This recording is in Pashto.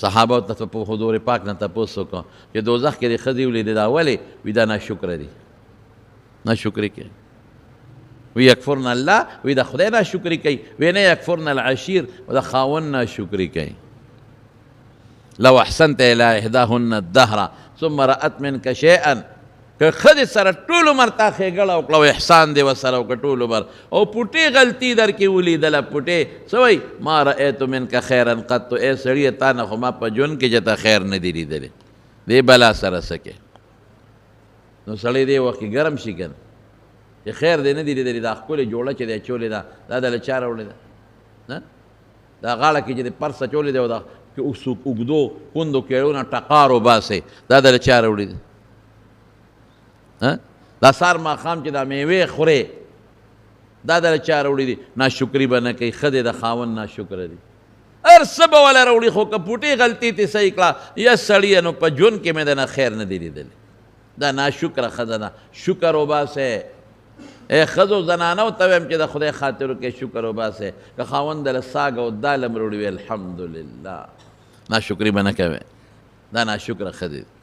صحابه ته په حضور پاک نه تپوس وکړو چې دوزخ کې د ښځې ولیدې دا ولې وي دا ناشکره دي ناشکري کوي وی یکفرن الله وی د خدای ناشکري کوي وی نه یکفرن العشیر و د خاوند ناشکري کوي لو احسنت الی احداهن الدهر ثم رأت منک شیئا که ښځې سره ټول عمر تا ښېګړه وکړه او احسان دې ورسره وکړه ټول عمر او پوټې غلطي در کې ولیدله پوټې څه وایي ما رأیت منک خیرا قط ای سړیه تا نه خو ما په ژوند کې چې ته خیر نه دی لیدلی دې بلا سره څه کې نو سړی دې وخت کې ګرم شي که نه چې خیر دې نه دی لیدلی دا ښکلې جوړه چې دی اچولې ده دا دله چا راوړې ده دا غاړه کې چې د پرس اچولې دی او دا اوږدو پوندو کېړونه ټقار وباسئ دا دله چا راوړې ده دا سار ماښام چې دا میوې خورې دا دله چا راوړي دي ناشکري به نه کوي ښه دی د خاوند ناشکره دي هر څه به وله راوړي خو که پوټې غلطي تې صحیح کړه یا سړیه نو په ژوند کې مې د نه خیر نه دی لیدلی دا ناشکره ښځه ده شکر وباسئ ای ښځو زنانو ته وایم چې د خدای خاطر وکړئ شکر وباسئ که خاوند دله ساګ او دال هم راوړي وي الحمدلله ناشکري به نه کوئ دا ناشکره ښځې